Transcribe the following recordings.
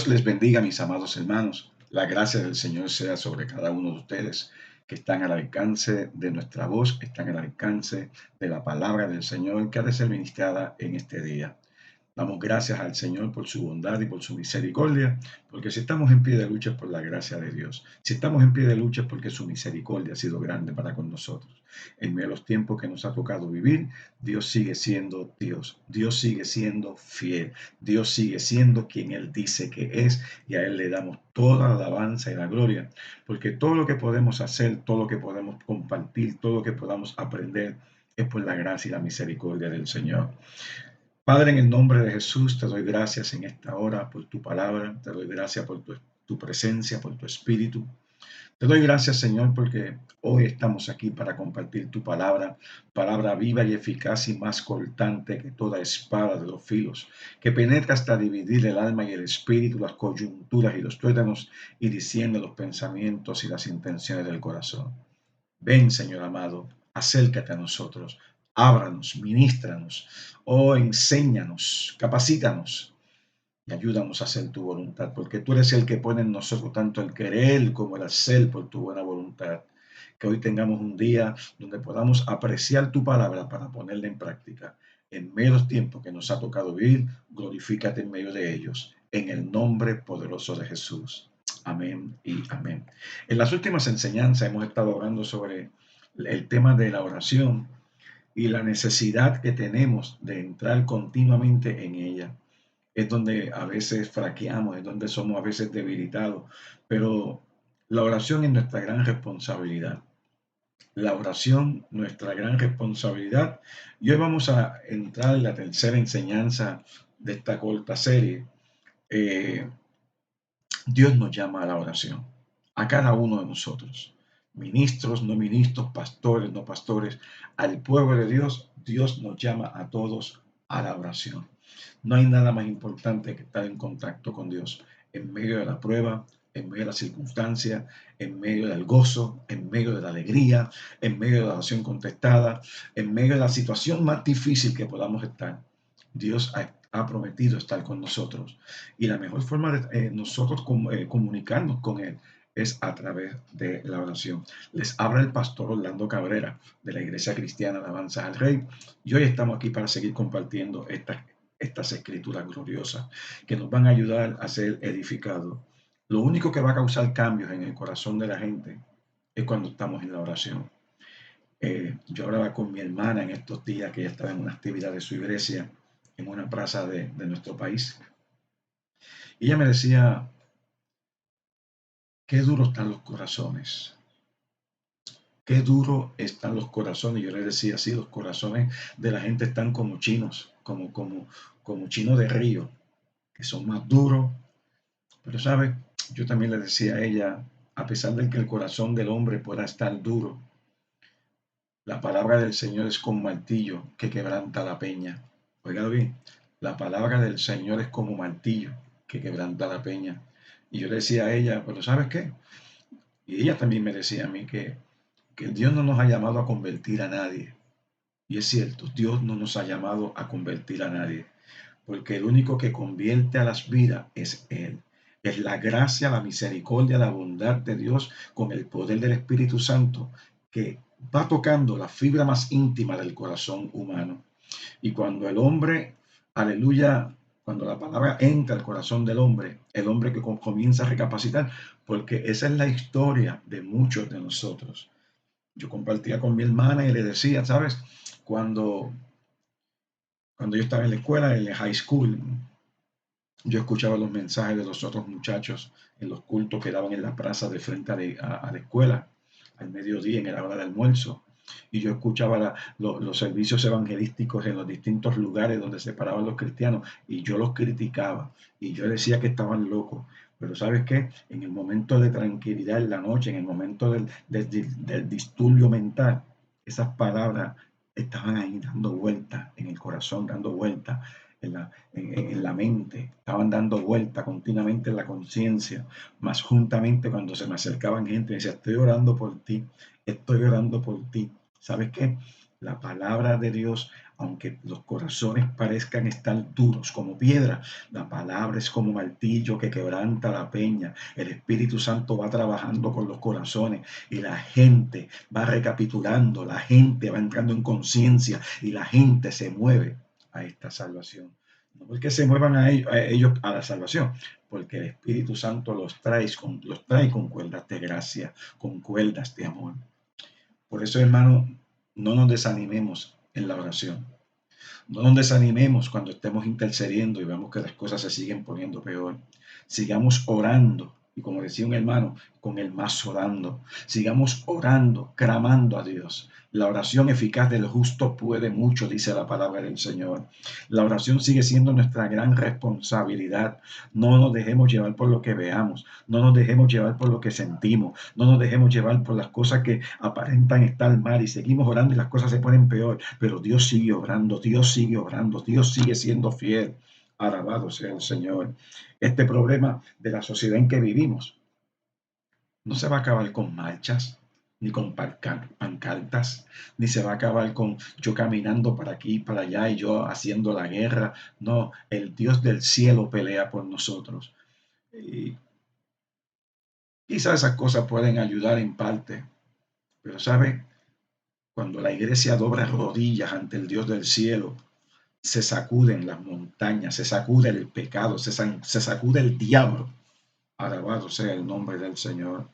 Dios les bendiga, mis amados hermanos. La gracia del Señor sea sobre cada uno de ustedes que están al alcance de nuestra voz, que están al alcance de la palabra del Señor que ha de ser ministrada en este día. Damos gracias al Señor por su bondad y por su misericordia, porque si estamos en pie de lucha es por la gracia de Dios. Si estamos en pie de lucha es porque su misericordia ha sido grande para con nosotros. En medio de los tiempos que nos ha tocado vivir, Dios sigue siendo Dios. Dios sigue siendo fiel. Dios sigue siendo quien Él dice que es, y a Él le damos toda la alabanza y la gloria, porque todo lo que podemos hacer, todo lo que podemos compartir, todo lo que podamos aprender es por la gracia y la misericordia del Señor. Padre, en el nombre de Jesús, te doy gracias en esta hora por tu palabra, te doy gracias por tu presencia, por tu espíritu. Te doy gracias, Señor, porque hoy estamos aquí para compartir tu palabra, palabra viva y eficaz y más cortante que toda espada de 2 filos, que penetra hasta dividir el alma y el espíritu, las coyunturas y los tuétanos, y discierne los pensamientos y las intenciones del corazón. Ven, Señor amado, acércate a nosotros, ábranos, ministranos, enséñanos, capacítanos y ayúdanos a hacer tu voluntad, porque tú eres el que pone en nosotros tanto el querer como el hacer por tu buena voluntad. Que hoy tengamos un día donde podamos apreciar tu palabra para ponerla en práctica. En medio de los tiempos que nos ha tocado vivir, glorifícate en medio de ellos, en el nombre poderoso de Jesús. Amén y amén. En las últimas enseñanzas hemos estado hablando sobre el tema de la oración y la necesidad que tenemos de entrar continuamente en ella. Es donde a veces fraqueamos, es donde somos a veces debilitados, pero la oración es nuestra gran responsabilidad. La oración, nuestra gran responsabilidad. Y hoy vamos a entrar en la tercera enseñanza de esta corta serie. Dios nos llama a la oración, a cada uno de nosotros, ministros, no ministros, pastores, no pastores, al pueblo de Dios. Dios nos llama a todos a la oración. No hay nada más importante que estar en contacto con Dios en medio de la prueba, en medio de la circunstancia, en medio del gozo, en medio de la alegría, en medio de la oración contestada, en medio de la situación más difícil que podamos estar. Dios ha prometido estar con nosotros, y la mejor forma de nosotros comunicarnos con Él es a través de la oración. Les habla el pastor Orlando Cabrera de la Iglesia Cristiana Alabanza al Rey, y hoy estamos aquí para seguir compartiendo estas escrituras gloriosas que nos van a ayudar a ser edificados. Lo único que va a causar cambios en el corazón de la gente es cuando estamos en la oración. Yo hablaba con mi hermana en estos días, que ella estaba en una actividad de su iglesia en una plaza de nuestro país, y ella me decía: qué duros están los corazones, qué duro están los corazones. Yo le decía: sí, los corazones de la gente están como chinos, como chinos de río, que son más duros. Pero, ¿sabe? Yo también le decía a ella: a pesar de que el corazón del hombre pueda estar duro, la palabra del Señor es como martillo que quebranta la peña. Oiga bien, la palabra del Señor es como martillo que quebranta la peña. Y yo le decía a ella: pero ¿sabes qué? Y ella también me decía a mí que Dios no nos ha llamado a convertir a nadie. Y es cierto, Dios no nos ha llamado a convertir a nadie, porque el único que convierte a las vidas es Él. Es la gracia, la misericordia, la bondad de Dios con el poder del Espíritu Santo que va tocando la fibra más íntima del corazón humano. Y cuando el hombre, aleluya, cuando la palabra entra al corazón del hombre, el hombre que comienza a recapacitar, porque esa es la historia de muchos de nosotros. Yo compartía con mi hermana y le decía: ¿sabes? Cuando, cuando yo estaba en la escuela, en la high school, yo escuchaba los mensajes de los otros muchachos en los cultos que daban en la plaza de frente a la escuela, al mediodía, en la hora de almuerzo. Y yo escuchaba los servicios evangelísticos en los distintos lugares donde se paraban los cristianos, y yo los criticaba y yo decía que estaban locos. Pero ¿sabes qué? En el momento de tranquilidad en la noche, en el momento del disturbio mental, esas palabras estaban ahí dando vueltas en el corazón, dando vueltas en la mente, estaban dando vuelta continuamente en la conciencia. Más juntamente, cuando se me acercaban gente, me decía: estoy orando por ti, estoy orando por ti. ¿Sabes qué? La palabra de Dios, aunque los corazones parezcan estar duros como piedra, la palabra es como martillo que quebranta la peña. El Espíritu Santo va trabajando con los corazones y la gente va recapitulando, la gente va entrando en conciencia y la gente se mueve a esta salvación. No porque se muevan a ellos a la salvación, porque el Espíritu Santo los trae con cuerdas de gracia, con cuerdas de amor. Por eso, hermano, no nos desanimemos en la oración. No nos desanimemos cuando estemos intercediendo y vemos que las cosas se siguen poniendo peor. Sigamos orando. Y como decía un hermano, con el mazo orando. Sigamos orando, clamando a Dios. La oración eficaz del justo puede mucho, dice la palabra del Señor. La oración sigue siendo nuestra gran responsabilidad. No nos dejemos llevar por lo que veamos. No nos dejemos llevar por lo que sentimos. No nos dejemos llevar por las cosas que aparentan estar mal y seguimos orando y las cosas se ponen peor. Pero Dios sigue obrando, Dios sigue obrando, Dios sigue siendo fiel. Alabado sea el Señor. Este problema de la sociedad en que vivimos no se va a acabar con marchas, ni con pancartas, ni se va a acabar con yo caminando para aquí, para allá y yo haciendo la guerra. No, el Dios del cielo pelea por nosotros. Y quizás esas cosas pueden ayudar en parte, pero ¿sabe? Cuando la iglesia dobla rodillas ante el Dios del cielo, se sacuden las montañas, se sacude el pecado, se sacude el diablo. Alabado sea el nombre del Señor.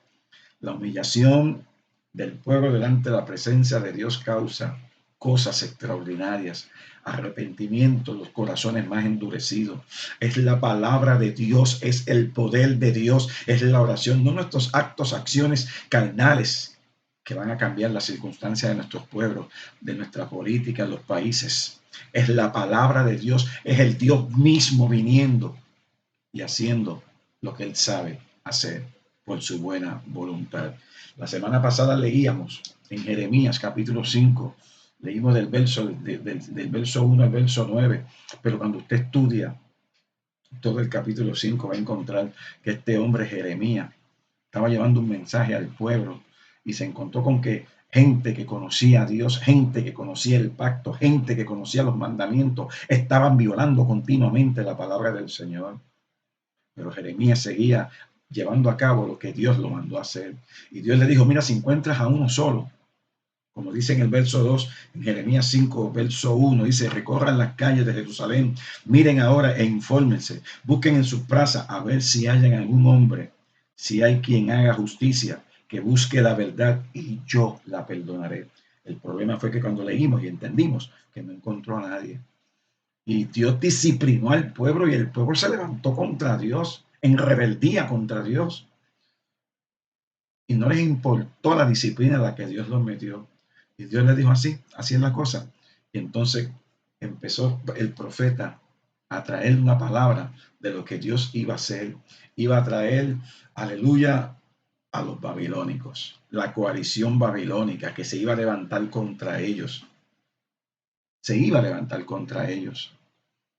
La humillación del pueblo delante de la presencia de Dios causa cosas extraordinarias. Arrepentimiento, los corazones más endurecidos. Es la palabra de Dios, es el poder de Dios, es la oración, no nuestros actos, acciones carnales que van a cambiar las circunstancias de nuestros pueblos, de nuestra política, en los países. Es la palabra de Dios, es el Dios mismo viniendo y haciendo lo que Él sabe hacer por su buena voluntad. La semana pasada leíamos en Jeremías capítulo 5, leímos del verso 1 al verso 9, pero cuando usted estudia todo el capítulo 5 va a encontrar que este hombre Jeremías estaba llevando un mensaje al pueblo y se encontró con que gente que conocía a Dios, gente que conocía el pacto, gente que conocía los mandamientos, estaban violando continuamente la palabra del Señor. Pero Jeremías seguía llevando a cabo lo que Dios lo mandó a hacer. Y Dios le dijo, mira, si encuentras a uno solo, como dice en el verso 2, en Jeremías 5, verso 1, dice, recorran las calles de Jerusalén, miren ahora e infórmense, busquen en sus plazas a ver si hayan algún hombre, si hay quien haga justicia, que busque la verdad y yo la perdonaré. El problema fue que cuando leímos y entendimos que no encontró a nadie. Y Dios disciplinó al pueblo y el pueblo se levantó contra Dios, en rebeldía contra Dios. Y no les importó la disciplina a la que Dios los metió. Y Dios les dijo así, así es la cosa. Y entonces empezó el profeta a traer una palabra de lo que Dios iba a hacer. Iba a traer, aleluya, a los babilónicos, la coalición babilónica que se iba a levantar contra ellos. Se iba a levantar contra ellos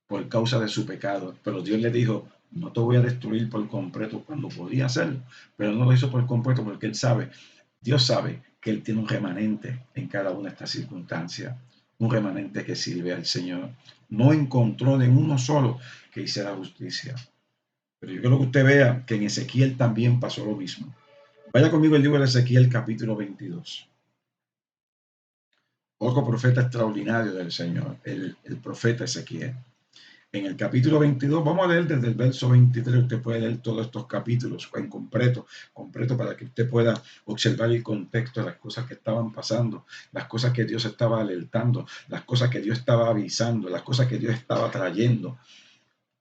por causa de su pecado. Pero Dios le dijo, no te voy a destruir por completo cuando podía hacerlo, pero no lo hizo por completo porque Él sabe, Dios sabe que Él tiene un remanente en cada una de estas circunstancias, un remanente que sirve al Señor. No encontró de uno solo que hiciera justicia. Pero yo quiero que usted vea que en Ezequiel también pasó lo mismo. Vaya conmigo el libro de Ezequiel capítulo 22. Otro profeta extraordinario del Señor, el profeta Ezequiel. En el capítulo 22, vamos a leer desde el verso 23, usted puede leer todos estos capítulos en completo para que usted pueda observar el contexto de las cosas que estaban pasando, las cosas que Dios estaba alertando, las cosas que Dios estaba avisando, las cosas que Dios estaba trayendo.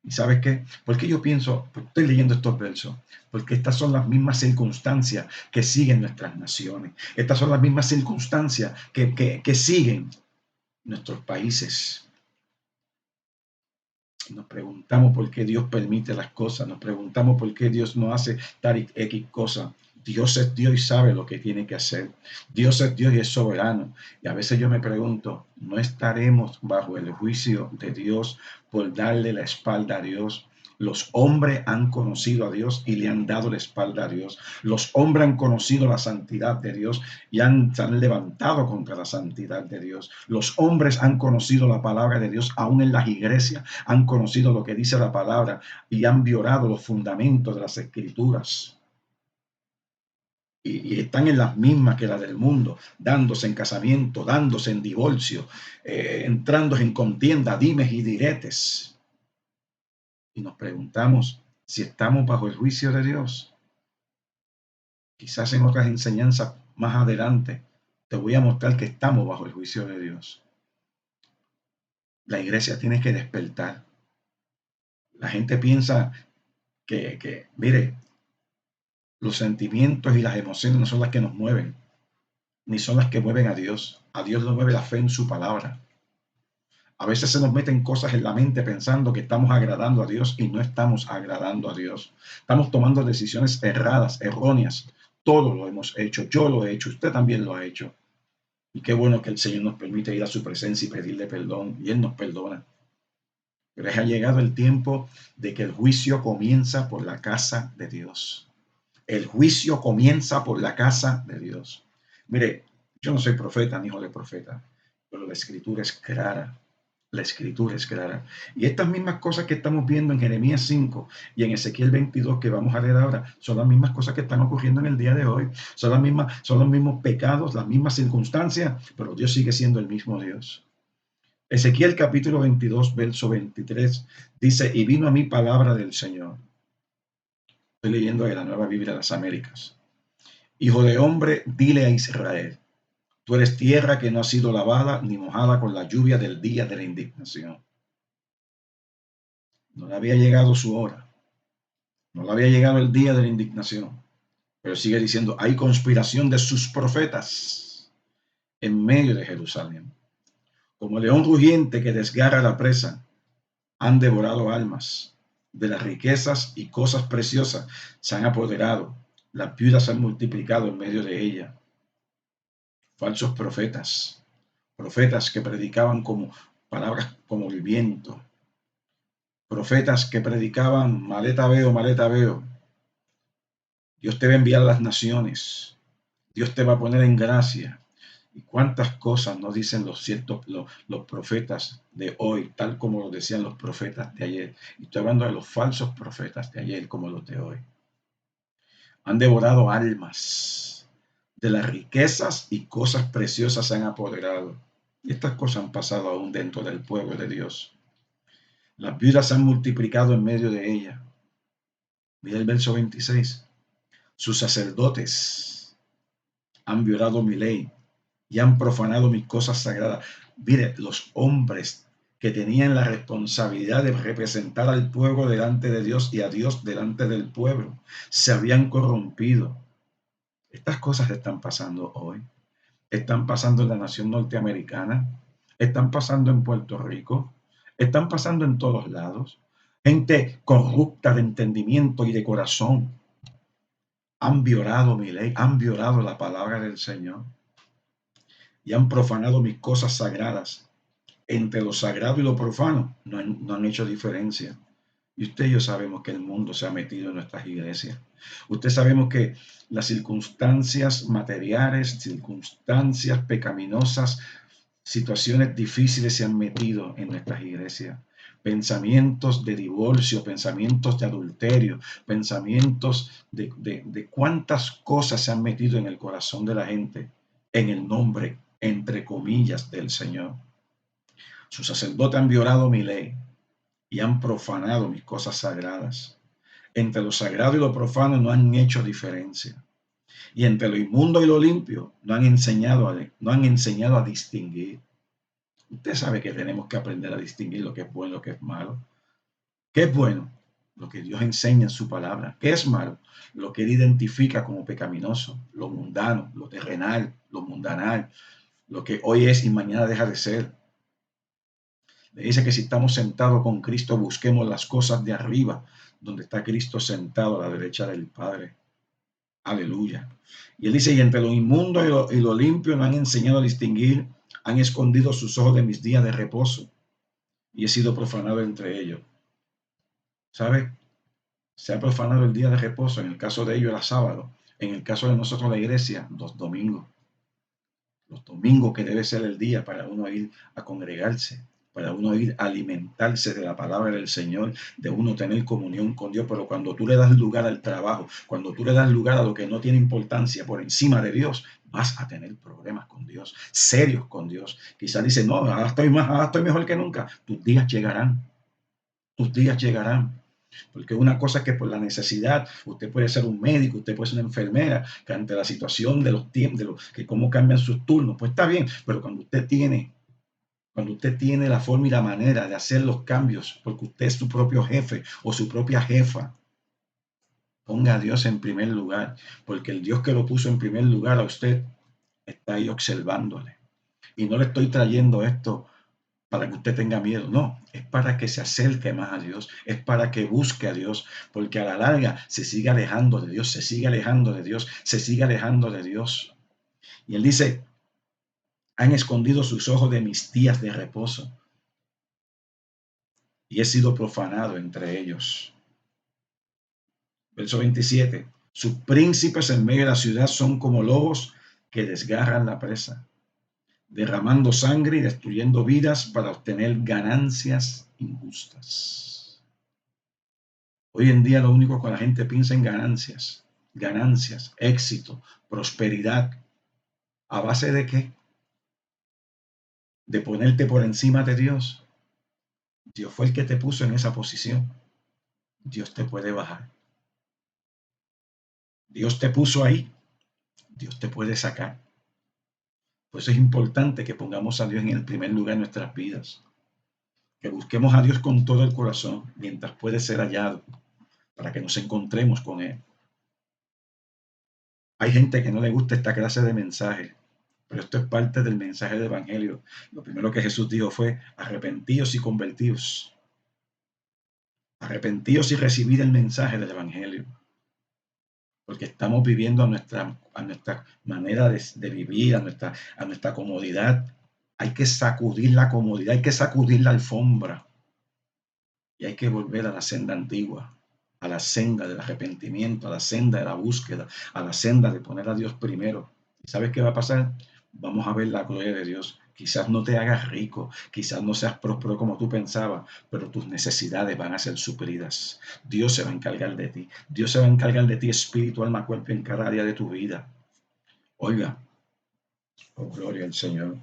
¿Y sabes qué? ¿Por qué yo pienso, estoy leyendo estos versos? Porque estas son las mismas circunstancias que siguen nuestras naciones. Estas son las mismas circunstancias que siguen nuestros países. Nos preguntamos por qué Dios permite las cosas, nos preguntamos por qué Dios no hace tal y X cosa. Dios es Dios y sabe lo que tiene que hacer. Dios es Dios y es soberano. Y a veces yo me pregunto, ¿no estaremos bajo el juicio de Dios por darle la espalda a Dios? Los hombres han conocido a Dios y le han dado la espalda a Dios. Los hombres han conocido la santidad de Dios y se han levantado contra la santidad de Dios. Los hombres han conocido la palabra de Dios, aún en las iglesias han conocido lo que dice la palabra y han violado los fundamentos de las escrituras. Y están en las mismas que la del mundo, dándose en casamiento, dándose en divorcio, entrando en contienda, dimes y diretes. Y nos preguntamos si estamos bajo el juicio de Dios. Quizás en otras enseñanzas más adelante te voy a mostrar que estamos bajo el juicio de Dios. La iglesia tiene que despertar. La gente piensa mire, los sentimientos y las emociones no son las que nos mueven, ni son las que mueven a Dios. A Dios lo mueve la fe en su palabra. A veces se nos meten cosas en la mente pensando que estamos agradando a Dios y no estamos agradando a Dios. Estamos tomando decisiones erradas, erróneas. Todos lo hemos hecho. Yo lo he hecho. Usted también lo ha hecho. Y qué bueno que el Señor nos permite ir a su presencia y pedirle perdón. Y Él nos perdona. Pero ha llegado el tiempo de que el juicio comienza por la casa de Dios. El juicio comienza por la casa de Dios. Mire, yo no soy profeta ni hijo de profeta, pero la escritura es clara. La escritura es clara. Y estas mismas cosas que estamos viendo en Jeremías 5 y en Ezequiel 22 que vamos a leer ahora, son las mismas cosas que están ocurriendo en el día de hoy. Son los mismos pecados, las mismas circunstancias, pero Dios sigue siendo el mismo Dios. Ezequiel capítulo 22, verso 23, dice, y vino a mí palabra del Señor. Estoy leyendo de la Nueva Biblia de las Américas. Hijo de hombre, dile a Israel, tú eres tierra que no ha sido lavada ni mojada con la lluvia del día de la indignación. No le había llegado su hora. No le había llegado el día de la indignación. Pero sigue diciendo, hay conspiración de sus profetas en medio de Jerusalén. Como león rugiente que desgarra la presa, han devorado almas. De las riquezas y cosas preciosas se han apoderado. Las viudas se han multiplicado en medio de ella. Falsos profetas. Profetas que predicaban como palabras como el viento. Profetas que predicaban maleta veo, maleta veo. Dios te va a enviar a las naciones. Dios te va a poner en gracia. Y cuántas cosas nos dicen los profetas de hoy, tal como lo decían los profetas de ayer. Y estoy hablando de los falsos profetas de ayer como los de hoy. Han devorado almas. De las riquezas y cosas preciosas se han apoderado. Y estas cosas han pasado aún dentro del pueblo de Dios. Las viudas se han multiplicado en medio de ella. Mira el verso 26. Sus sacerdotes han violado mi ley y han profanado mis cosas sagradas. Mire, los hombres que tenían la responsabilidad de representar al pueblo delante de Dios y a Dios delante del pueblo, se habían corrompido. Estas cosas están pasando hoy. Están pasando en la nación norteamericana. Están pasando en Puerto Rico. Están pasando en todos lados. Gente corrupta de entendimiento y de corazón. Han violado mi ley, han violado la palabra del Señor y han profanado mis cosas sagradas. Entre lo sagrado y lo profano no han hecho diferencia. Y usted y yo sabemos que el mundo se ha metido en nuestras iglesias. Usted sabemos que las circunstancias materiales, circunstancias pecaminosas, situaciones difíciles se han metido en nuestras iglesias. Pensamientos de divorcio, pensamientos de adulterio, pensamientos de cuántas cosas se han metido en el corazón de la gente en el nombre, entre comillas, del Señor. Sus sacerdotes han violado mi ley y han profanado mis cosas sagradas. Entre lo sagrado y lo profano no han hecho diferencia. Y entre lo inmundo y lo limpio no han enseñado a distinguir. Usted sabe que tenemos que aprender a distinguir lo que es bueno y lo que es malo. ¿Qué es bueno? Lo que Dios enseña en su palabra. ¿Qué es malo? Lo que Él identifica como pecaminoso, lo mundano, lo terrenal, lo mundanal, lo que hoy es y mañana deja de ser. Le dice que si estamos sentados con Cristo, busquemos las cosas de arriba, donde está Cristo sentado a la derecha del Padre. Aleluya. Y Él dice, y entre lo inmundo y lo limpio no han enseñado a distinguir, han escondido sus ojos de mis días de reposo, y he sido profanado entre ellos. ¿Sabe? Se ha profanado el día de reposo. En el caso de ellos era sábado. En el caso de nosotros la iglesia, los domingos. Los domingos que debe ser el día para uno ir a congregarse, para uno ir a alimentarse de la palabra del Señor, de uno tener comunión con Dios. Pero cuando tú le das lugar al trabajo, cuando tú le das lugar a lo que no tiene importancia por encima de Dios, vas a tener problemas con Dios, serios con Dios. Quizás dice, no, ahora estoy mejor que nunca. Tus días llegarán, tus días llegarán. Porque una cosa es que por la necesidad, usted puede ser un médico, usted puede ser una enfermera, que ante la situación de los tiempos, que cómo cambian sus turnos, pues está bien, pero cuando usted tiene la forma y la manera de hacer los cambios, porque usted es su propio jefe o su propia jefa, ponga a Dios en primer lugar, porque el Dios que lo puso en primer lugar a usted está ahí observándole. Y no le estoy trayendo esto para que usted tenga miedo, no, es para que se acerque más a Dios, es para que busque a Dios, porque a la larga se sigue alejando de Dios, se sigue alejando de Dios, se sigue alejando de Dios. Y él dice, han escondido sus ojos de mis días de reposo y he sido profanado entre ellos. Verso 27, sus príncipes en medio de la ciudad son como lobos que desgarran la presa, derramando sangre y destruyendo vidas para obtener ganancias injustas. Hoy en día lo único que la gente piensa en ganancias, ganancias, éxito, prosperidad. ¿A base de qué? De ponerte por encima de Dios. Dios fue el que te puso en esa posición. Dios te puede bajar. Dios te puso ahí. Dios te puede sacar. Por eso es importante que pongamos a Dios en el primer lugar en nuestras vidas. Que busquemos a Dios con todo el corazón mientras puede ser hallado para que nos encontremos con Él. Hay gente que no le gusta esta clase de mensaje, pero esto es parte del mensaje del Evangelio. Lo primero que Jesús dijo fue, arrepentíos y convertíos. Arrepentíos y recibid el mensaje del Evangelio. Porque estamos viviendo a nuestra manera de vivir, a nuestra comodidad. Hay que sacudir la comodidad, hay que sacudir la alfombra y hay que volver a la senda antigua, a la senda del arrepentimiento, a la senda de la búsqueda, a la senda de poner a Dios primero. ¿Y sabes qué va a pasar? Vamos a ver la gloria de Dios. Quizás no te hagas rico, quizás no seas próspero como tú pensabas, pero tus necesidades van a ser suplidas. Dios se va a encargar de ti. Dios se va a encargar de ti, espíritu, alma, cuerpo, en cada área de tu vida. Oiga, oh gloria al Señor.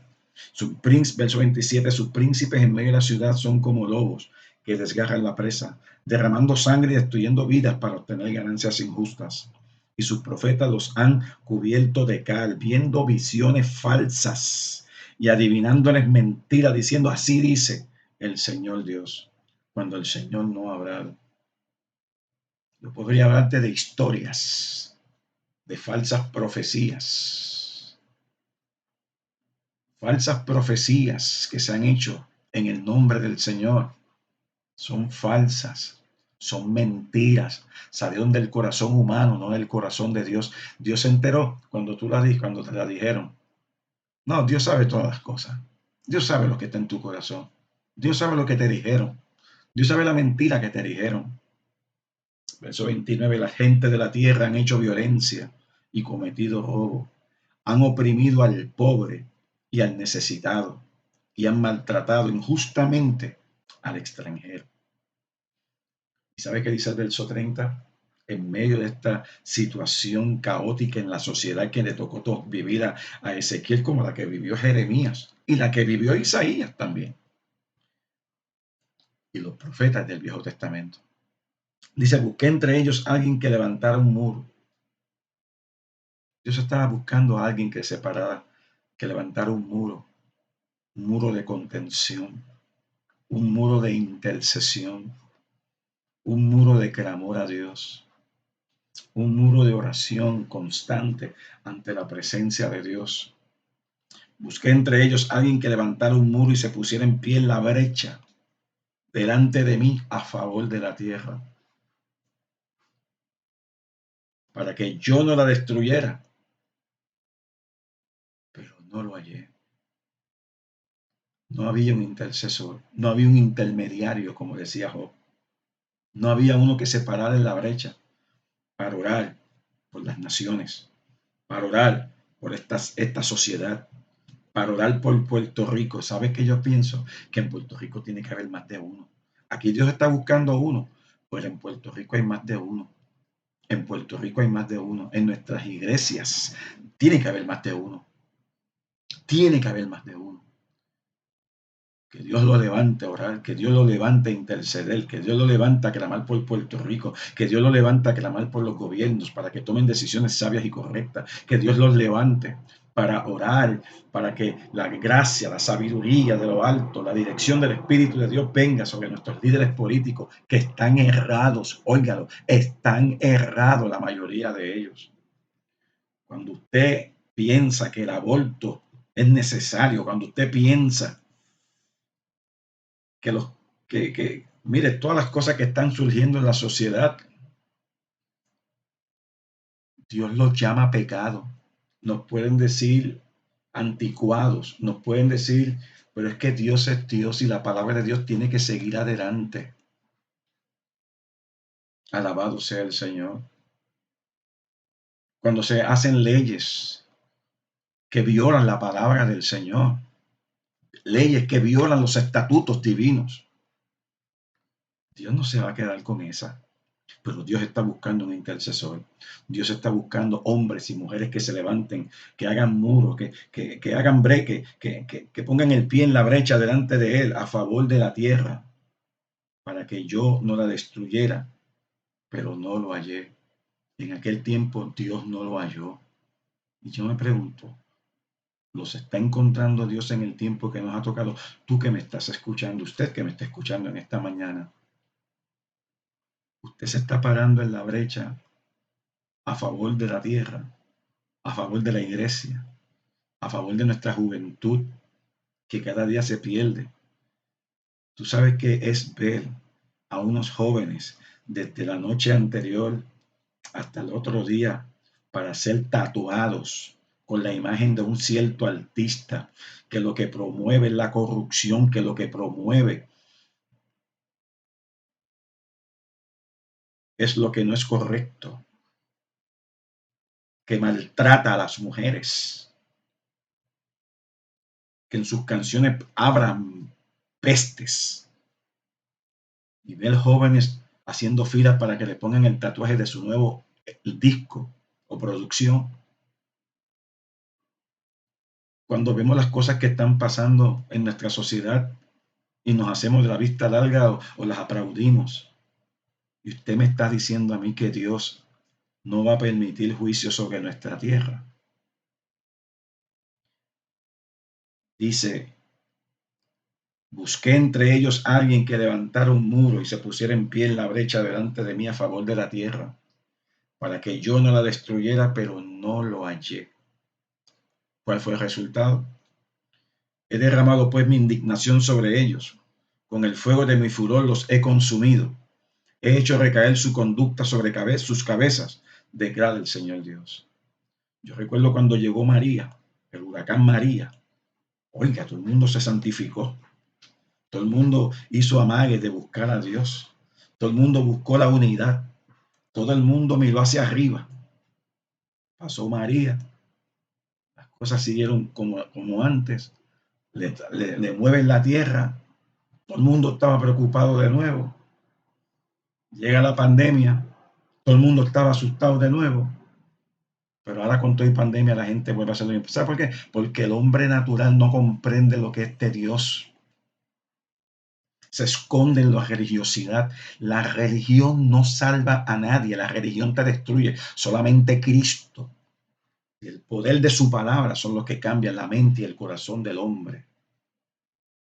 Verso 27, sus príncipes en medio de la ciudad son como lobos que desgarran la presa, derramando sangre y destruyendo vidas para obtener ganancias injustas. Y sus profetas los han cubierto de cal, viendo visiones falsas y adivinándoles mentiras, diciendo, así dice el Señor Dios, cuando el Señor no ha hablado. Yo podría hablarte de historias, de falsas profecías que se han hecho en el nombre del Señor. Son falsas, son mentiras, salieron del corazón humano, no del corazón de Dios. Dios se enteró cuando te la dijeron. No, Dios sabe todas las cosas. Dios sabe lo que está en tu corazón. Dios sabe lo que te dijeron. Dios sabe la mentira que te dijeron. Verso 29, la gente de la tierra han hecho violencia y cometido robo. Han oprimido al pobre y al necesitado y han maltratado injustamente al extranjero. ¿Y sabe qué dice el verso 30? En medio de esta situación caótica en la sociedad que le tocó vivir a Ezequiel como la que vivió Jeremías y la que vivió Isaías también. Y los profetas del Viejo Testamento. Dice, busqué entre ellos alguien que levantara un muro. Dios estaba buscando a alguien que separara, que levantara un muro de contención, un muro de intercesión, un muro de clamor a Dios, un muro de oración constante ante la presencia de Dios. Busqué entre ellos alguien que levantara un muro y se pusiera en pie en la brecha delante de mí a favor de la tierra, para que yo no la destruyera, pero no lo hallé. No había un intercesor, no había un intermediario, como decía Job. No había uno que se parara en la brecha para orar por las naciones, para orar por esta sociedad, para orar por Puerto Rico. ¿Sabes qué yo pienso? Que en Puerto Rico tiene que haber más de uno. Aquí Dios está buscando uno, pero en Puerto Rico hay más de uno. En Puerto Rico hay más de uno. En nuestras iglesias tiene que haber más de uno. Tiene que haber más de uno. Que Dios lo levante a orar, que Dios lo levante a interceder, que Dios lo levante a clamar por Puerto Rico, que Dios lo levante a clamar por los gobiernos para que tomen decisiones sabias y correctas, que Dios los levante para orar, para que la gracia, la sabiduría de lo alto, la dirección del Espíritu de Dios venga sobre nuestros líderes políticos que están errados. Óigalo, están errados la mayoría de ellos. Cuando usted piensa que el aborto es necesario, cuando usted piensa que los mire, todas las cosas que están surgiendo en la sociedad, Dios los llama pecado. Nos pueden decir anticuados, nos pueden decir, pero es que Dios es Dios y la palabra de Dios tiene que seguir adelante. Alabado sea el Señor. Cuando se hacen leyes que violan la palabra del Señor, leyes que violan los estatutos divinos, Dios no se va a quedar con esa. Pero Dios está buscando un intercesor. Dios está buscando hombres y mujeres que se levanten, que hagan muro, que hagan breque, que pongan el pie en la brecha delante de Él a favor de la tierra, para que yo no la destruyera, pero no lo hallé. En aquel tiempo Dios no lo halló. Y yo me pregunto, ¿los está encontrando Dios en el tiempo que nos ha tocado? Tú que me estás escuchando, usted que me está escuchando en esta mañana, usted se está parando en la brecha a favor de la tierra, a favor de la iglesia, a favor de nuestra juventud que cada día se pierde. Tú sabes que es ver a unos jóvenes desde la noche anterior hasta el otro día para ser tatuados con la imagen de un cierto artista que lo que promueve es la corrupción, que lo que promueve es lo que no es correcto, que maltrata a las mujeres, que en sus canciones abran pestes, y ver jóvenes haciendo filas para que le pongan el tatuaje de su nuevo disco o producción. Cuando vemos las cosas que están pasando en nuestra sociedad y nos hacemos de la vista larga o las aplaudimos. Y usted me está diciendo a mí que Dios no va a permitir juicio sobre nuestra tierra. Dice, busqué entre ellos a alguien que levantara un muro y se pusiera en pie en la brecha delante de mí a favor de la tierra, para que yo no la destruyera, pero no lo hallé. ¿Cuál fue el resultado? He derramado pues mi indignación sobre ellos. Con el fuego de mi furor los he consumido. He hecho recaer su conducta sobre sus cabezas, declara el Señor Dios. Yo recuerdo cuando llegó María, el huracán María. Oiga, todo el mundo se santificó. Todo el mundo hizo amague de buscar a Dios. Todo el mundo buscó la unidad. Todo el mundo miró hacia arriba. Pasó María. Las cosas siguieron como antes. Le mueven la tierra. Todo el mundo estaba preocupado de nuevo. Llega la pandemia. Todo el mundo estaba asustado de nuevo. Pero ahora con toda pandemia la gente vuelve a hacer lo mismo. ¿Sabe por qué? Porque el hombre natural no comprende lo que es de Dios. Se esconde en la religiosidad. La religión no salva a nadie. La religión te destruye. Solamente Cristo y el poder de su palabra son los que cambian la mente y el corazón del hombre.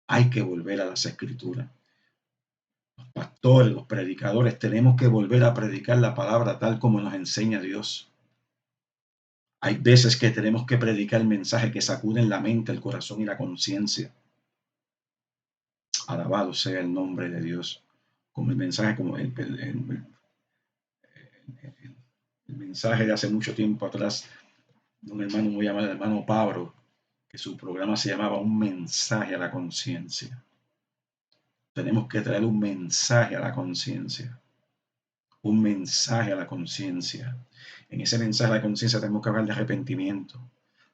Hay que volver a las escrituras. Los pastores, los predicadores, tenemos que volver a predicar la palabra tal como nos enseña Dios. Hay veces que tenemos que predicar el mensaje que sacuden la mente, el corazón y la conciencia. Alabado sea el nombre de Dios. Como el mensaje, como el mensaje de hace mucho tiempo atrás de un hermano muy llamado el hermano Pablo, que su programa se llamaba Un mensaje a la conciencia. tenemos que traer un mensaje a la conciencia. Un mensaje a la conciencia. En ese mensaje a la conciencia tenemos que hablar de arrepentimiento.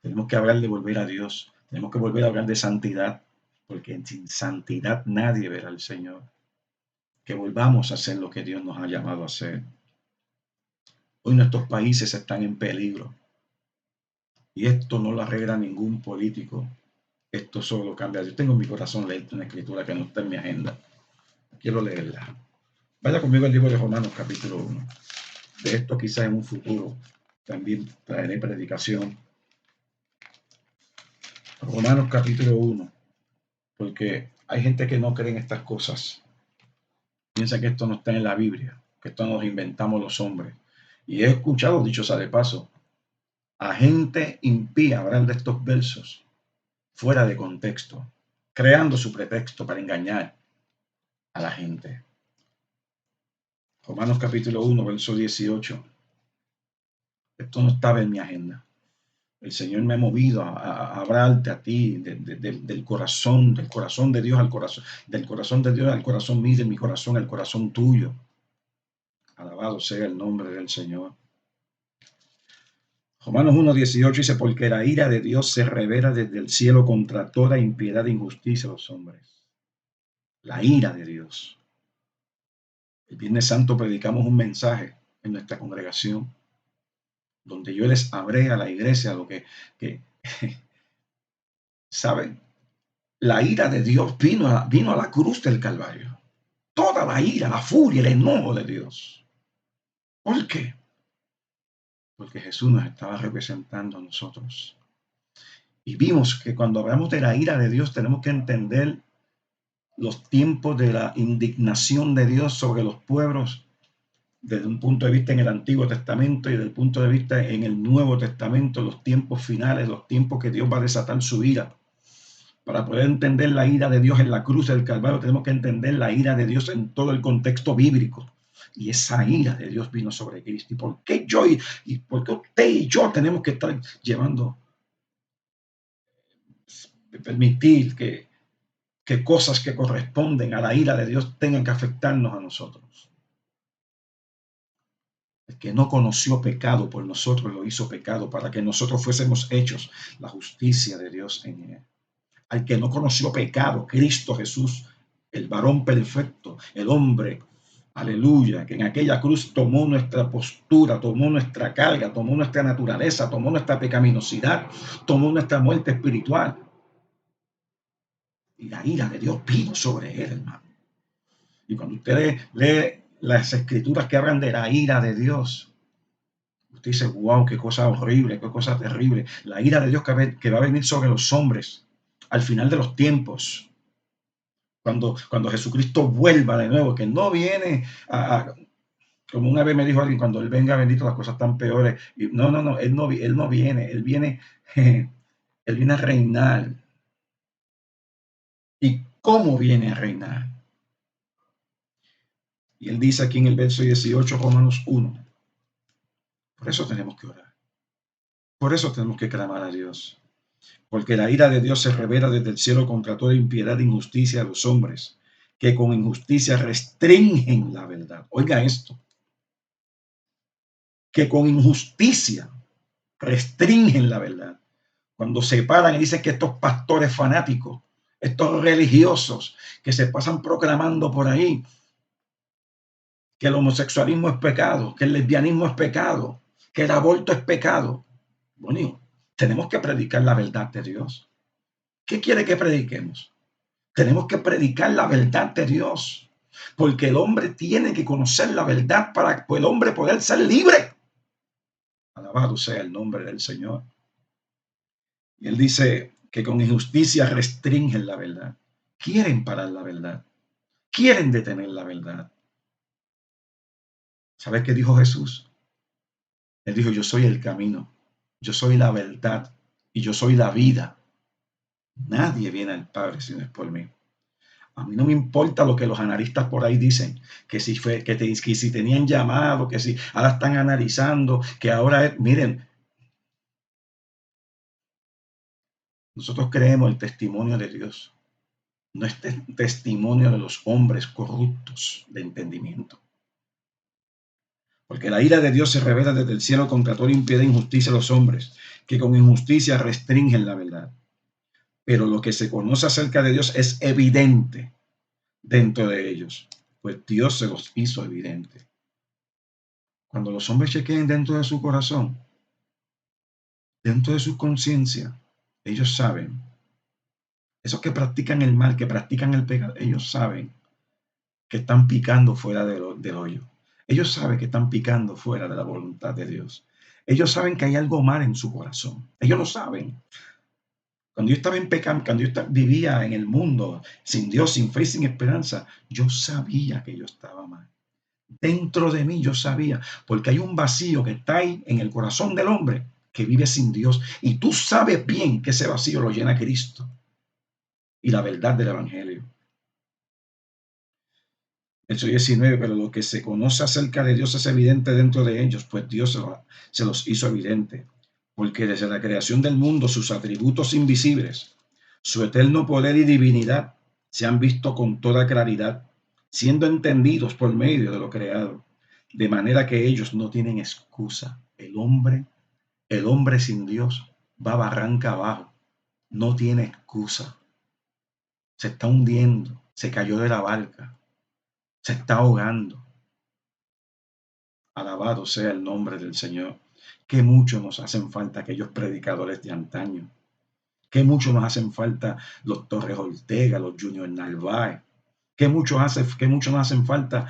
Tenemos que hablar de volver a Dios. Tenemos que volver a hablar de santidad. Porque sin santidad nadie verá al Señor. Que volvamos a hacer lo que Dios nos ha llamado a hacer. Hoy nuestros países están en peligro. Y esto no lo arregla ningún político. Esto solo cambia. Yo tengo en mi corazón leer una escritura que no está en mi agenda. Quiero leerla. Vaya conmigo al libro de Romanos capítulo 1. De esto quizás en un futuro también traeré predicación. Romanos capítulo 1. Porque hay gente que no cree en estas cosas. Piensa que esto no está en la Biblia, que esto nos inventamos los hombres. Y he escuchado, dicho sea de paso, a gente impía hablar de estos versos fuera de contexto, creando su pretexto para engañar a la gente. Romanos capítulo 1, verso 18. Esto no estaba en mi agenda. El Señor me ha movido a hablarte a ti del corazón de Dios al corazón, del corazón de Dios al corazón mío, de mi corazón al corazón tuyo. Alabado sea el nombre del Señor. Romanos 1:18 dice, porque la ira de Dios se revela desde el cielo contra toda impiedad e injusticia de los hombres. La ira de Dios. El Viernes Santo predicamos un mensaje en nuestra congregación donde yo les hablé a la iglesia lo que ¿saben? La ira de Dios vino a la cruz del Calvario. Toda la ira, la furia, el enojo de Dios. ¿Por qué? Porque Jesús nos estaba representando a nosotros. Y vimos que cuando hablamos de la ira de Dios tenemos que entender los tiempos de la indignación de Dios sobre los pueblos desde un punto de vista en el Antiguo Testamento y desde el punto de vista en el Nuevo Testamento, los tiempos finales, los tiempos que Dios va a desatar su ira. Para poder entender la ira de Dios en la cruz del Calvario, tenemos que entender la ira de Dios en todo el contexto bíblico. Y esa ira de Dios vino sobre Cristo. ¿Y por qué yo y por qué usted y yo tenemos que estar llevando, permitir que cosas que corresponden a la ira de Dios tengan que afectarnos a nosotros? El que no conoció pecado por nosotros lo hizo pecado para que nosotros fuésemos hechos la justicia de Dios en él. Al que no conoció pecado, Cristo Jesús, el varón perfecto, el hombre, aleluya, que en aquella cruz tomó nuestra postura, tomó nuestra carga, tomó nuestra naturaleza, tomó nuestra pecaminosidad, tomó nuestra muerte espiritual. Y la ira de Dios vino sobre él, hermano. Y cuando usted lee las escrituras que hablan de la ira de Dios, usted dice, wow, qué cosa horrible, qué cosa terrible. La ira de Dios que va a venir sobre los hombres al final de los tiempos. Cuando Jesucristo vuelva de nuevo, que no viene como una vez me dijo alguien, cuando Él venga bendito las cosas están peores. Y no, Él no viene, Él viene, Él viene a reinar. ¿Y cómo viene a reinar? Y Él dice aquí en el verso 18, Romanos 1, por eso tenemos que orar. Por eso tenemos que clamar a Dios. Porque la ira de Dios se revela desde el cielo contra toda impiedad e injusticia de los hombres, que con injusticia restringen la verdad. Oiga esto, que con injusticia restringen la verdad. Cuando se paran y dicen que estos pastores fanáticos, estos religiosos que se pasan proclamando por ahí que el homosexualismo es pecado, que el lesbianismo es pecado, que el aborto es pecado. Bueno, tenemos que predicar la verdad de Dios. ¿Qué quiere que prediquemos? Tenemos que predicar la verdad de Dios, porque el hombre tiene que conocer la verdad para el hombre poder ser libre. Alabado sea el nombre del Señor. Y él dice que con injusticia restringen la verdad. Quieren parar la verdad. Quieren detener la verdad. ¿Sabes qué dijo Jesús? Él dijo, yo soy el camino, yo soy la verdad y yo soy la vida. Nadie viene al Padre si no es por mí. A mí no me importa lo que los analistas por ahí dicen, que si tenían llamado, que si ahora están analizando, que ahora miren, nosotros creemos el testimonio de Dios no es testimonio de los hombres corruptos de entendimiento. Porque la ira de Dios se revela desde el cielo contra toda impiedad e injusticia de los hombres, que con injusticia restringen la verdad. Pero lo que se conoce acerca de Dios es evidente dentro de ellos, pues Dios se los hizo evidente. Cuando los hombres chequeen dentro de su corazón, dentro de su conciencia, ellos saben, esos que practican el mal, que practican el pecado, ellos saben que están picando fuera del hoyo. Ellos saben que están picando fuera de la voluntad de Dios. Ellos saben que hay algo mal en su corazón. Ellos lo saben. Cuando yo estaba en pecado, cuando vivía en el mundo, sin Dios, sin fe, sin esperanza, yo sabía que yo estaba mal. Dentro de mí yo sabía, porque hay un vacío que está ahí en el corazón del hombre que vive sin Dios. Y tú sabes bien que ese vacío lo llena Cristo y la verdad del Evangelio. Verso 19, pero lo que se conoce acerca de Dios es evidente dentro de ellos, pues Dios se los hizo evidente. Porque desde la creación del mundo sus atributos invisibles, su eterno poder y divinidad se han visto con toda claridad, siendo entendidos por medio de lo creado, de manera que ellos no tienen excusa. El hombre sin Dios va barranca abajo, no tiene excusa. Se está hundiendo, se cayó de la barca, se está ahogando. Alabado sea el nombre del Señor. Que mucho nos hacen falta aquellos predicadores de antaño. Que mucho nos hacen falta los Torres Ortega, los Junior Narváez. Que mucho nos hacen falta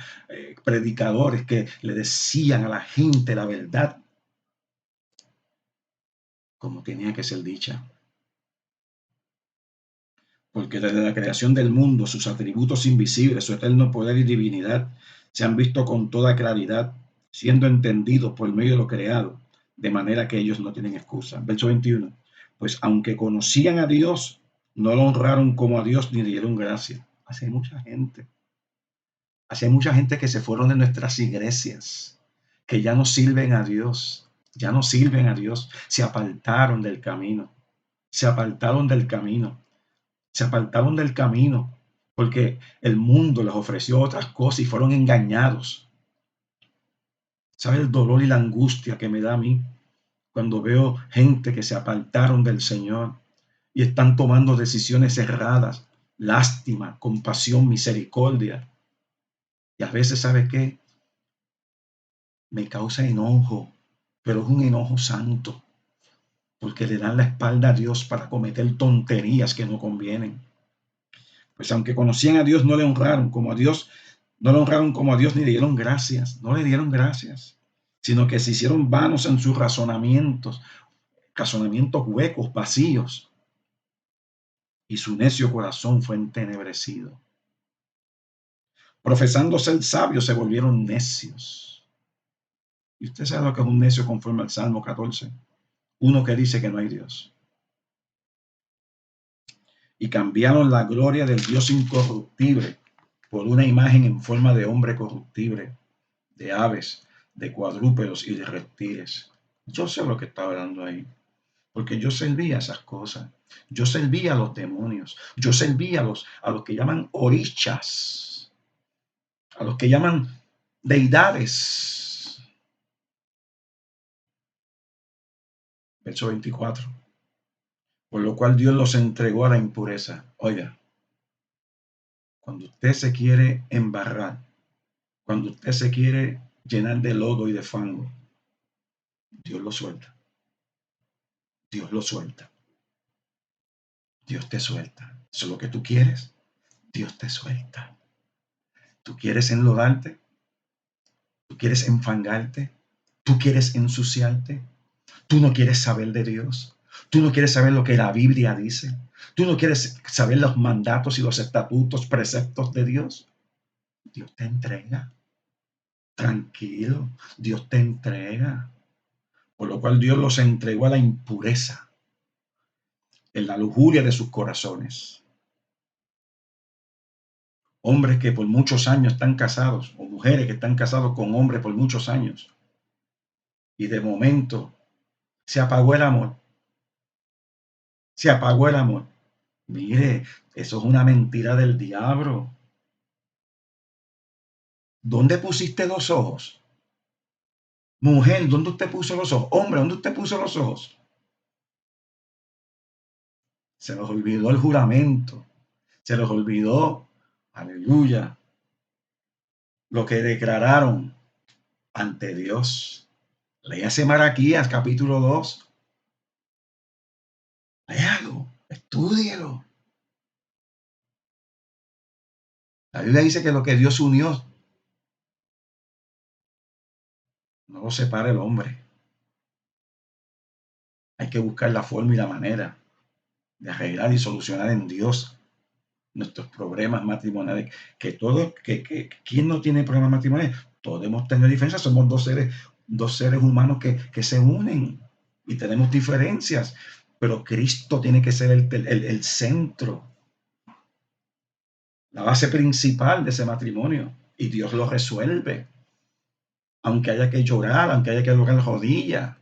predicadores que le decían a la gente la verdad como tenía que ser dicha. Porque desde la creación del mundo sus atributos invisibles, su eterno poder y divinidad se han visto con toda claridad, siendo entendidos por medio de lo creado, de manera que ellos no tienen excusa. Verso 21. Pues aunque conocían a Dios, no lo honraron como a Dios ni dieron gracia. Hace mucha gente que se fueron de nuestras iglesias, que ya no sirven a Dios, ya no sirven a Dios, se apartaron del camino, se apartaron del camino. Se apartaron del camino porque el mundo les ofreció otras cosas y fueron engañados. ¿Sabe el dolor y la angustia que me da a mí cuando veo gente que se apartaron del Señor y están tomando decisiones erradas? Lástima, compasión, misericordia. Y a veces, ¿sabe qué? Me causa enojo, pero es un enojo santo, porque le dan la espalda a Dios para cometer tonterías que no convienen. Pues aunque conocían a Dios, no le honraron como a Dios, no le honraron como a Dios ni le dieron gracias, no le dieron gracias, sino que se hicieron vanos en sus razonamientos huecos, vacíos, y su necio corazón fue entenebrecido. Profesando ser sabios, se volvieron necios. Y usted sabe lo que es un necio conforme al Salmo 14, uno que dice que no hay Dios. Y cambiaron la gloria del Dios incorruptible por una imagen en forma de hombre corruptible, de aves, de cuadrúpedos y de reptiles. Yo sé lo que está hablando ahí, porque yo servía esas cosas. Yo servía a los demonios. Yo servía a los que llaman orichas, a los que llaman deidades. Verso 24. Por lo cual Dios los entregó a la impureza. Oiga, cuando usted se quiere embarrar, cuando usted se quiere llenar de lodo y de fango, Dios lo suelta. Dios lo suelta. Dios te suelta. Eso es lo que tú quieres. Dios te suelta. Tú quieres enlodarte. Tú quieres enfangarte. Tú quieres ensuciarte. Tú no quieres saber de Dios. Tú no quieres saber lo que la Biblia dice. Tú no quieres saber los mandatos y los estatutos, preceptos de Dios. Dios te entrega. Tranquilo. Dios te entrega. Por lo cual Dios los entregó a la impureza, en la lujuria de sus corazones. Hombres que por muchos años están casados, o mujeres que están casados con hombres por muchos años, y de momento se apagó el amor. Se apagó el amor. Mire, eso es una mentira del diablo. ¿Dónde pusiste los ojos? Mujer, ¿dónde usted puso los ojos? Hombre, ¿dónde usted puso los ojos? Se los olvidó el juramento. Se los olvidó, aleluya, lo que declararon ante Dios. Léase Malaquías capítulo 2. Léalo, estúdielo. La Biblia dice que lo que Dios unió no lo separa el hombre. Hay que buscar la forma y la manera de arreglar y solucionar en Dios nuestros problemas matrimoniales. ¿Quién no tiene problemas matrimoniales? Todos hemos tenido diferencias, somos dos seres humanos que se unen y tenemos diferencias, pero Cristo tiene que ser el centro, la base principal de ese matrimonio, y Dios lo resuelve. Aunque haya que llorar, aunque haya que doblar rodillas,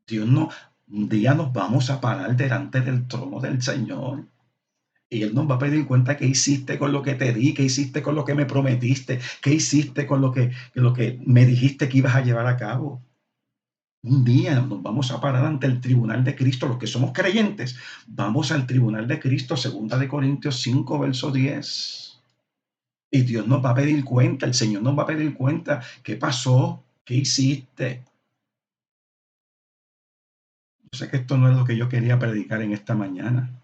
Dios no, un día nos vamos a parar delante del trono del Señor. Y Él nos va a pedir cuenta qué hiciste con lo que te di, qué hiciste con lo que me prometiste, qué hiciste con lo que me dijiste que ibas a llevar a cabo. Un día nos vamos a parar ante el tribunal de Cristo, los que somos creyentes. Vamos al tribunal de Cristo, 2 Corintios 5, verso 10. Y Dios nos va a pedir cuenta, el Señor nos va a pedir cuenta qué pasó, qué hiciste. Yo sé que esto no es lo que yo quería predicar en esta mañana,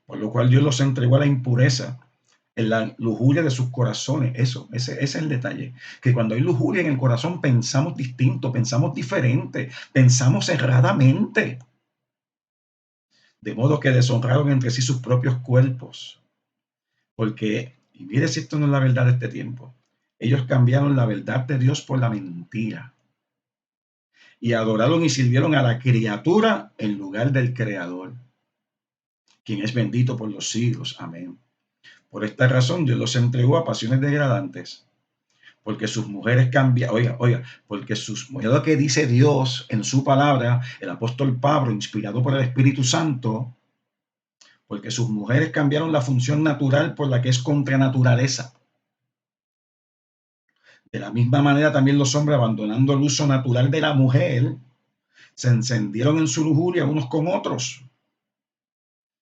por lo cual Dios los entregó a la impureza, en la lujuria de sus corazones. Ese es el detalle. Que cuando hay lujuria en el corazón pensamos distinto, pensamos diferente, pensamos erradamente. De modo que deshonraron entre sí sus propios cuerpos. Porque, y mire si esto no es la verdad de este tiempo, ellos cambiaron la verdad de Dios por la mentira. Y adoraron y sirvieron a la criatura en lugar del Creador, quien es bendito por los siglos. Amén. Por esta razón Dios los entregó a pasiones degradantes, porque sus mujeres cambian, porque mira lo que dice Dios en su palabra, el apóstol Pablo, inspirado por el Espíritu Santo, porque sus mujeres cambiaron la función natural por la que es contra naturaleza. De la misma manera también los hombres, abandonando el uso natural de la mujer, se encendieron en su lujuria unos con otros,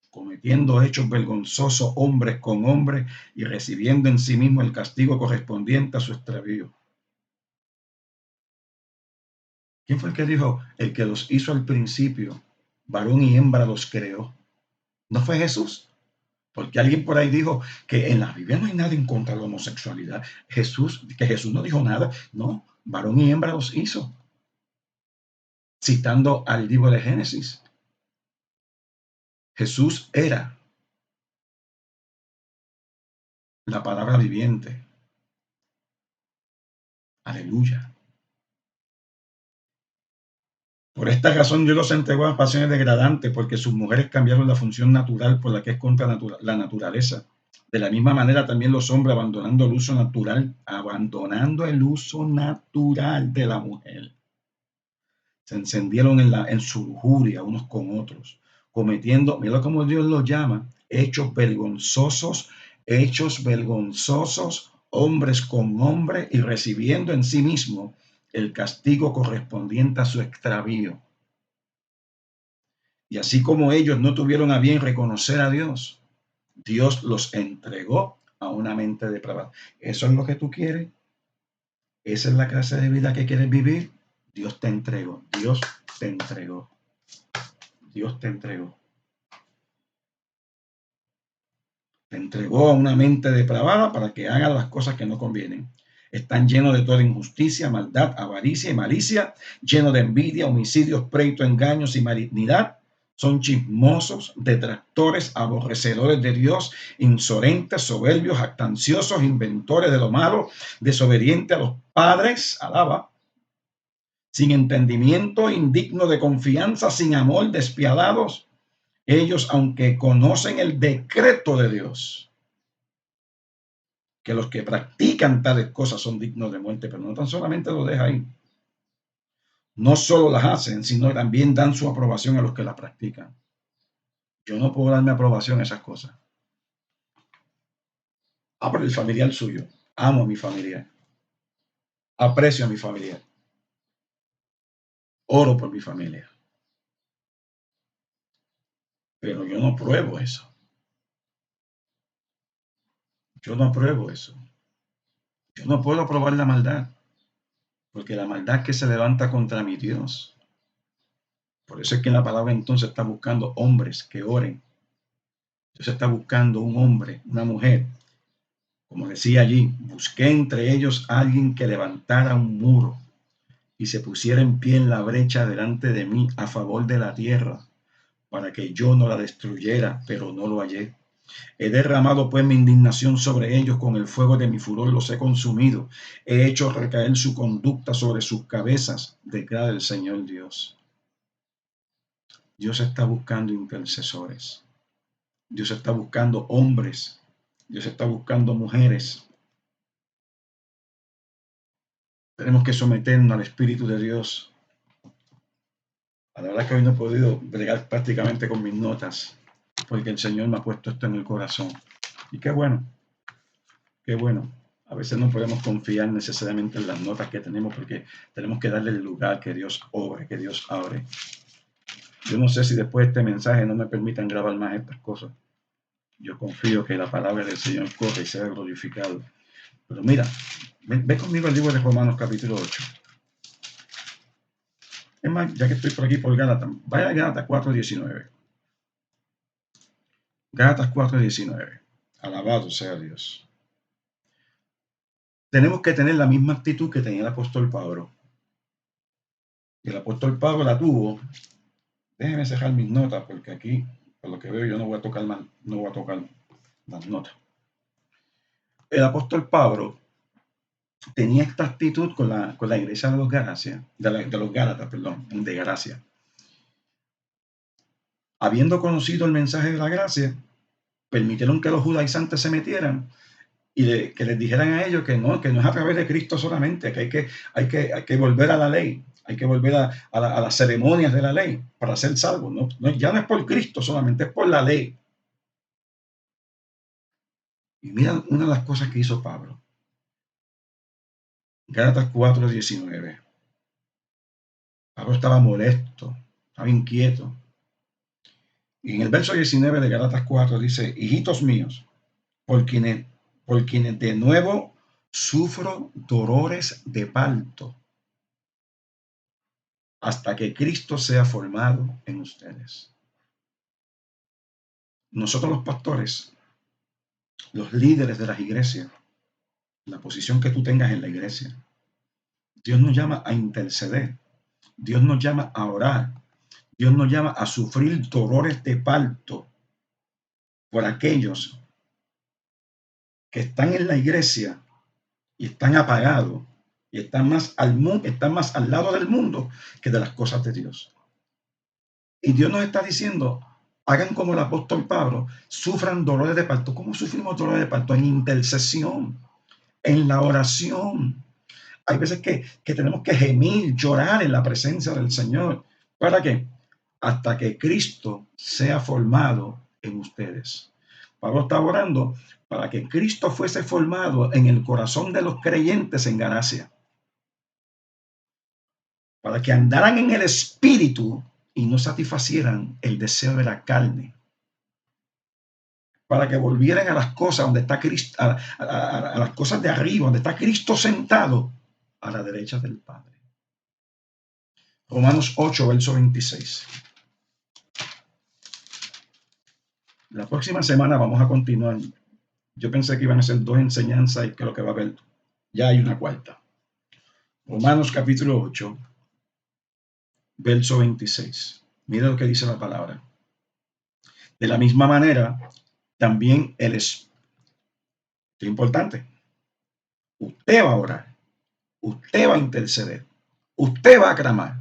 cometiendo hechos vergonzosos hombres con hombres y recibiendo en sí mismo el castigo correspondiente a su extravío. ¿Quién fue el que dijo? El que los hizo al principio, varón y hembra los creó. ¿No fue Jesús? Porque alguien por ahí dijo que en la Biblia no hay nada en contra de la homosexualidad. Que Jesús no dijo nada. No, varón y hembra los hizo. Citando al libro de Génesis. Jesús era la palabra viviente. Aleluya. Por esta razón Dios los entregó a pasiones degradantes, porque sus mujeres cambiaron la función natural por la que es contra la naturaleza. De la misma manera también los hombres, abandonando el uso natural de la mujer, se encendieron en su lujuria unos con otros, cometiendo, mira cómo Dios los llama, hechos vergonzosos, hombres con hombres, y recibiendo en sí mismo el castigo correspondiente a su extravío. Y así como ellos no tuvieron a bien reconocer a Dios, Dios los entregó a una mente depravada. ¿Eso es lo que tú quieres? ¿Esa es la clase de vida que quieres vivir? Dios te entregó, Dios te entregó, Dios te entregó. Te entregó a una mente depravada para que hagas las cosas que no convienen. Están llenos de toda injusticia, maldad, avaricia y malicia, llenos de envidia, homicidios, pleitos, engaños y malignidad. Son chismosos, detractores, aborrecedores de Dios, insolentes, soberbios, jactanciosos, inventores de lo malo, desobedientes a los padres, alaba, sin entendimiento, indignos de confianza, sin amor, despiadados. Ellos, aunque conocen el decreto de Dios, que los que practican tales cosas son dignos de muerte, pero no tan solamente lo deja ahí. No solo las hacen, sino también dan su aprobación a los que las practican. Yo no puedo darme aprobación a esas cosas. Pero el familiar suyo. Amo a mi familia. Aprecio a mi familia. Oro por mi familia. Pero yo no pruebo eso. Yo no apruebo eso. Yo no puedo aprobar la maldad, porque la maldad que se levanta contra mi Dios. Por eso es que en la palabra entonces está buscando hombres que oren. Dios está buscando un hombre, una mujer. Como decía allí, busqué entre ellos a alguien que levantara un muro y se pusiera en pie en la brecha delante de mí a favor de la tierra, para que yo no la destruyera, pero no lo hallé. He derramado pues mi indignación sobre ellos, con el fuego de mi furor los he consumido. He hecho recaer su conducta sobre sus cabezas, declara el Señor Dios. Dios está buscando intercesores. Dios está buscando hombres. Dios está buscando mujeres. Tenemos que someternos al Espíritu de Dios. La verdad que hoy no he podido bregar prácticamente con mis notas, porque el Señor me ha puesto esto en el corazón. Y qué bueno, qué bueno. A veces no podemos confiar necesariamente en las notas que tenemos, porque tenemos que darle el lugar que Dios obre, que Dios abre. Yo no sé si después de este mensaje no me permitan grabar más estas cosas. Yo confío que la palabra del Señor corre y sea glorificado. Pero mira, ve conmigo el libro de Romanos capítulo 8. Es más, ya que estoy por aquí por Gálatas, vaya a Gálatas 4:19. Gálatas 4:19. Alabado sea Dios. Tenemos que tener la misma actitud que tenía el apóstol Pablo. Y el apóstol Pablo la tuvo. Déjenme cerrar mis notas, porque aquí, por lo que veo, yo no voy a tocar más, no voy a tocar las notas. El apóstol Pablo tenía esta actitud con la iglesia de los Gálatas, de Galacia. Habiendo conocido el mensaje de la gracia, permitieron que los judaizantes se metieran y que les dijeran a ellos que no es a través de Cristo solamente, que hay que volver a la ley, hay que volver a las ceremonias de la ley para ser salvos. Ya no es por Cristo solamente, es por la ley. Y mira una de las cosas que hizo Pablo. Gálatas 4:19. Pablo estaba molesto, estaba inquieto. Y en el verso 19 de Gálatas 4 dice: hijitos míos, por quienes de nuevo sufro dolores de parto, hasta que Cristo sea formado en ustedes. Nosotros los pastores, los líderes de las iglesias, la posición que tú tengas en la iglesia, Dios nos llama a interceder, Dios nos llama a orar, Dios nos llama a sufrir dolores de parto por aquellos que están en la iglesia y están apagados y están más al lado del mundo que de las cosas de Dios. Y Dios nos está diciendo: hagan como el apóstol Pablo, sufran dolores de parto. ¿Cómo sufrimos dolores de parto? En intercesión, en la oración. Hay veces que tenemos que gemir, llorar en la presencia del Señor. ¿Para qué? Hasta que Cristo sea formado en ustedes. Pablo está orando para que Cristo fuese formado en el corazón de los creyentes en Galacia, para que andaran en el Espíritu y no satisfacieran el deseo de la carne, para que volvieran a las cosas donde está Cristo, a las cosas de arriba, donde está Cristo sentado a la derecha del Padre. Romanos 8, verso 26. La próxima semana vamos a continuar. Yo pensé que iban a ser 2 enseñanzas y creo que va a haber, ya hay una cuarta. Romanos capítulo 8, verso 26. Mira lo que dice la palabra. De la misma manera, también esto es importante. Usted va a orar, usted va a interceder, usted va a clamar.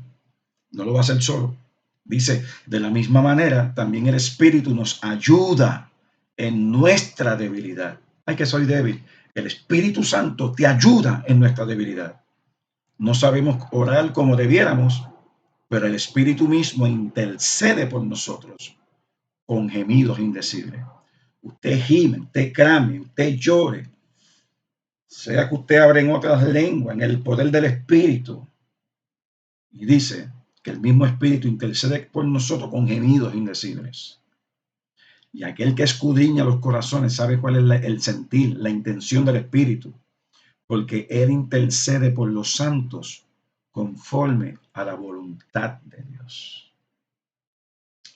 No lo va a hacer solo. Dice: de la misma manera, también el Espíritu nos ayuda en nuestra debilidad. Ay, que soy débil. El Espíritu Santo te ayuda en nuestra debilidad. No sabemos orar como debiéramos, pero el Espíritu mismo intercede por nosotros con gemidos indecibles. Usted gime, usted clame, usted llore, sea que usted abra en otras lenguas, en el poder del Espíritu. Y dice que el mismo Espíritu intercede por nosotros con gemidos indecibles. Y aquel que escudriña los corazones sabe cuál es el sentir, la intención del Espíritu, porque Él intercede por los santos conforme a la voluntad de Dios.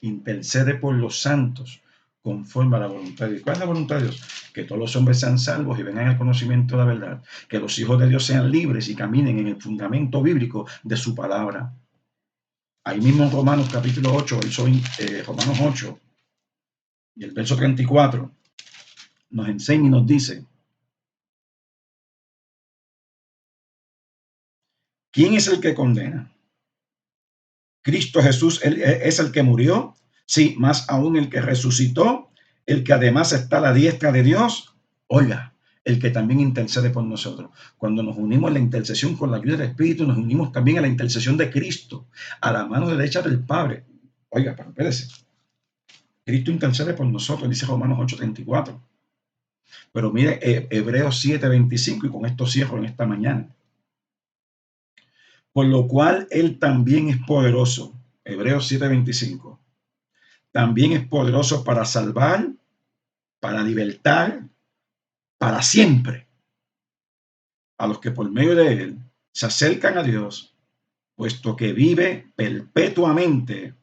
Intercede por los santos conforme a la voluntad de Dios. ¿Cuál es la voluntad de Dios? Que todos los hombres sean salvos y vengan al conocimiento de la verdad. Que los hijos de Dios sean libres y caminen en el fundamento bíblico de su palabra. Ahí mismo en Romanos capítulo 8, Romanos 8 y el verso 34 nos enseña y nos dice: ¿quién es el que condena? Cristo Jesús es el que murió, sí, más aún el que resucitó, el que además está a la diestra de Dios. Oiga, el que también intercede por nosotros. Cuando nos unimos en la intercesión con la ayuda del Espíritu, nos unimos también a la intercesión de Cristo, a la mano derecha del Padre. Oiga, pero espérese. Cristo intercede por nosotros, dice Romanos 8:34. Pero mire Hebreos 7:25, y con esto cierro en esta mañana. Por lo cual Él también es poderoso. Hebreos 7:25. También es poderoso para salvar, para libertar, para siempre a los que por medio de Él se acercan a Dios, puesto que vive perpetuamente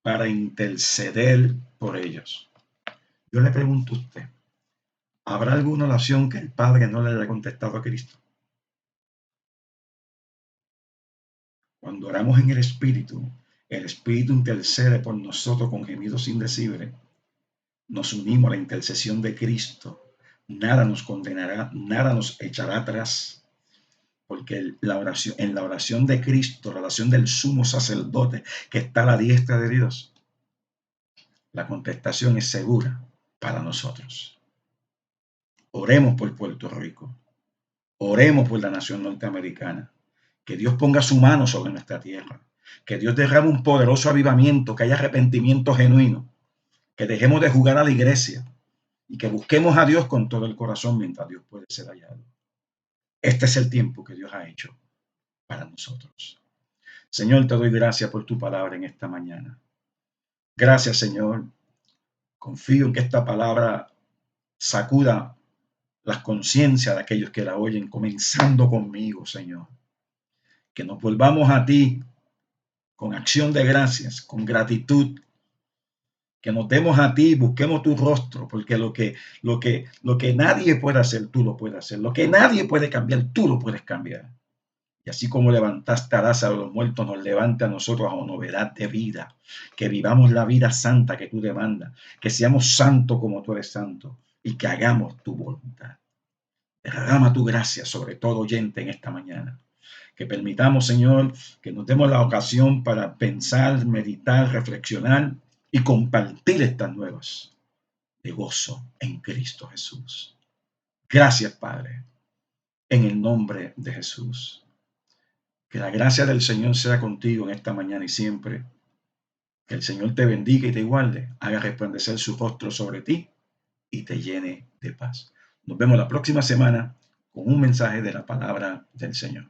para interceder por ellos. Yo le pregunto a usted, ¿habrá alguna oración que el Padre no le haya contestado a Cristo? Cuando oramos en el Espíritu intercede por nosotros con gemidos indecibles. Nos unimos a la intercesión de Cristo. Nada nos condenará, nada nos echará atrás, porque en la oración de Cristo, la oración del sumo sacerdote que está a la diestra de Dios, la contestación es segura para nosotros. Oremos por Puerto Rico, oremos por la nación norteamericana, que Dios ponga su mano sobre nuestra tierra, que Dios derrame un poderoso avivamiento, que haya arrepentimiento genuino, que dejemos de jugar a la iglesia y que busquemos a Dios con todo el corazón mientras Dios puede ser hallado. Este es el tiempo que Dios ha hecho para nosotros. Señor, te doy gracias por tu palabra en esta mañana. Gracias, Señor. Confío en que esta palabra sacuda las conciencias de aquellos que la oyen, comenzando conmigo, Señor. Que nos volvamos a ti con acción de gracias, con gratitud. Que nos demos a ti, busquemos tu rostro, porque lo que nadie puede hacer, tú lo puedes hacer. Lo que nadie puede cambiar, tú lo puedes cambiar. Y así como levantaste a Lázaro de los muertos, nos levante a nosotros a novedad de vida. Que vivamos la vida santa que tú demandas. Que seamos santos como tú eres santo. Y que hagamos tu voluntad. Derrama tu gracia sobre todo oyente en esta mañana. Que permitamos, Señor, que nos demos la ocasión para pensar, meditar, reflexionar y compartir estas nuevas de gozo en Cristo Jesús. Gracias, Padre, en el nombre de Jesús. Que la gracia del Señor sea contigo en esta mañana y siempre. Que el Señor te bendiga y te guarde, haga resplandecer su rostro sobre ti y te llene de paz. Nos vemos la próxima semana con un mensaje de la palabra del Señor.